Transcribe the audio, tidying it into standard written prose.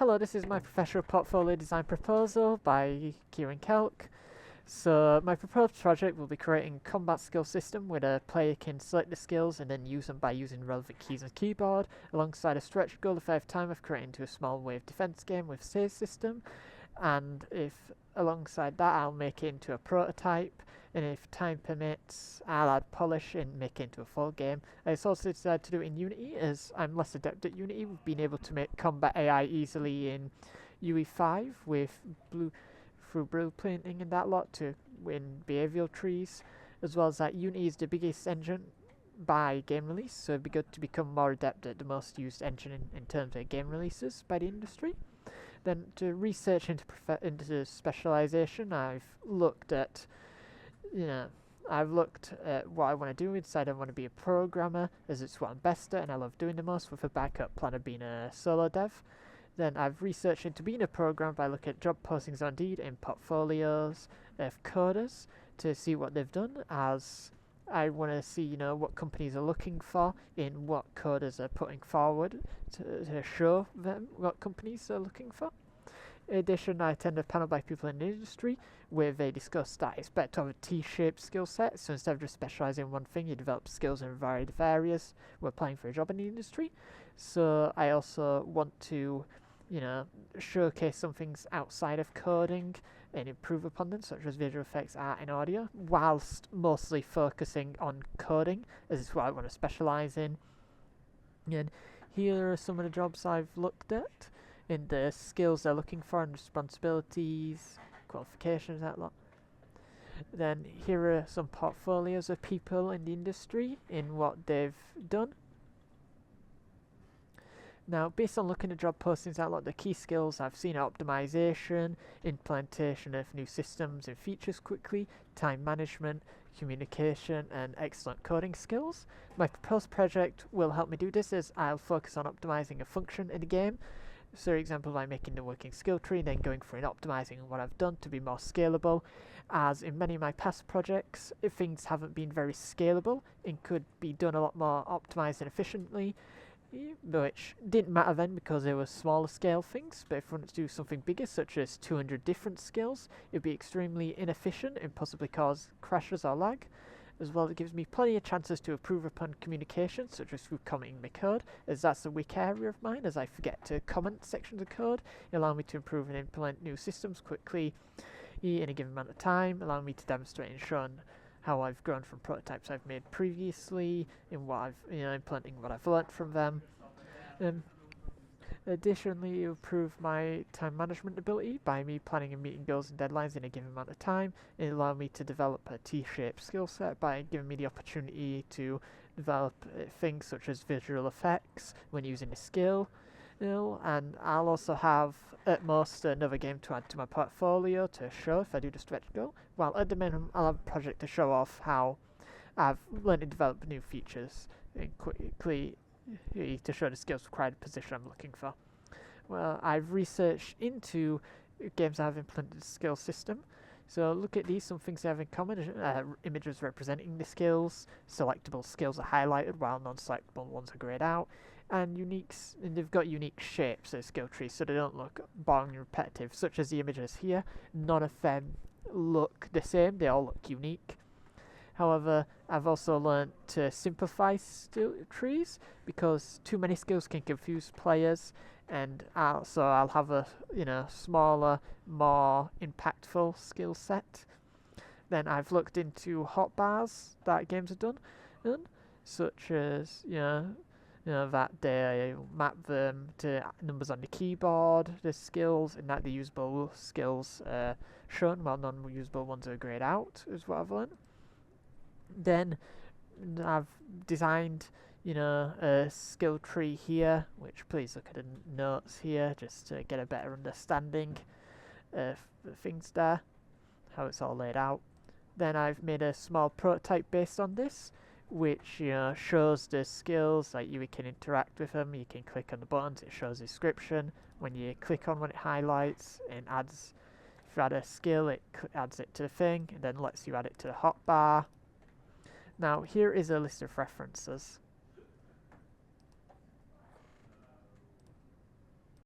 Hello, this is my professional portfolio design proposal by Kieran Kelk. So my proposed project will be creating a combat skill system where a player can select the skills and then use them by using relevant keys on keyboard, alongside a stretch goal if I have time of creating into a small wave defense game with save system. And if alongside that I'll make it into a prototype, and if time permits I'll add polish and make it into a full game. I also decided to do it in Unity as I'm less adept at Unity. We've been able to make combat AI easily in UE5 with blue through blueprinting and that lot to win behavioral trees, as well as that Unity is the biggest engine by game release, so it'd be good to become more adept at the most used engine in terms of game releases by the industry. Then to research into specialization, I've looked at, what I want to do. Inside, I want to be a programmer, as it's what I'm best at and I love doing the most, with a backup plan of being a solo dev. Then I've researched into being a programmer by looking at job postings on Indeed and portfolios of coders to see what they've done, as I want to see, what companies are looking for in what coders are putting forward to show them what companies are looking for. In addition, I attend a panel by people in the industry where they discuss that I expect to have a T-shaped skill set, so instead of just specialising in one thing, you develop skills in a variety of areas when applying for a job in the industry. So I also want to, showcase some things outside of coding and improve upon them, such as visual effects, art and audio, whilst mostly focusing on coding, as it's what I want to specialise in. And here are some of the jobs I've looked at, in the skills they're looking for and responsibilities, qualifications, that lot. Then here are some portfolios of people in the industry in what they've done. Now, based on looking at job postings, out the key skills I've seen are optimization, implementation of new systems and features quickly, time management, communication, and excellent coding skills. My proposed project will help me do this, as I'll focus on optimizing a function in the game. So, for example, by making the working skill tree, then going through and optimizing what I've done to be more scalable, as in many of my past projects, if things haven't been very scalable and could be done a lot more optimized and efficiently, which didn't matter then because they were smaller scale things. But if we want to do something bigger, such as 200 different skills, it would be extremely inefficient and possibly cause crashes or lag. As well, it gives me plenty of chances to improve upon communication, such as through commenting my code, as that's a weak area of mine, as I forget to comment sections of code, allowing me to improve and implement new systems quickly in a given amount of time, allowing me to demonstrate and show how I've grown from prototypes I've made previously, in what I've implementing what I've learnt from them. Additionally, improve my time management ability by me planning and meeting goals and deadlines in a given amount of time. It allowed me to develop a T-shaped skill set by giving me the opportunity to develop things such as visual effects when using a skill. And I'll also have at most another game to add to my portfolio to show if I do the stretch goal. While at the minimum, I'll have a project to show off how I've learned to develop new features and quickly to show the skills required position I'm looking for. Well, I've researched into games that have implemented the skill system. So look at these, some things they have in common. Images representing the skills, selectable skills are highlighted while non-selectable ones are grayed out, and they've got unique shapes as skill trees, so they don't look boring and repetitive, such as the images here. None of them look the same, they all look unique. However, I've also learned to simplify trees, because too many skills can confuse players, and I'll have a smaller, more impactful skill set. Then I've looked into hotbars that games have done, such as that they map them to numbers on the keyboard, the skills, and that the usable skills are shown while non-usable ones are grayed out, is what I've learned. Then I've designed a skill tree here, which please look at the notes here just to get a better understanding of the things there, how it's all laid out. Then I've made a small prototype based on this, which shows the skills, like you can interact with them, you can click on the buttons, it shows a description. When you click on one, it highlights and adds, if you add a skill, it adds it to the thing and then lets you add it to the hotbar. Now here is a list of references.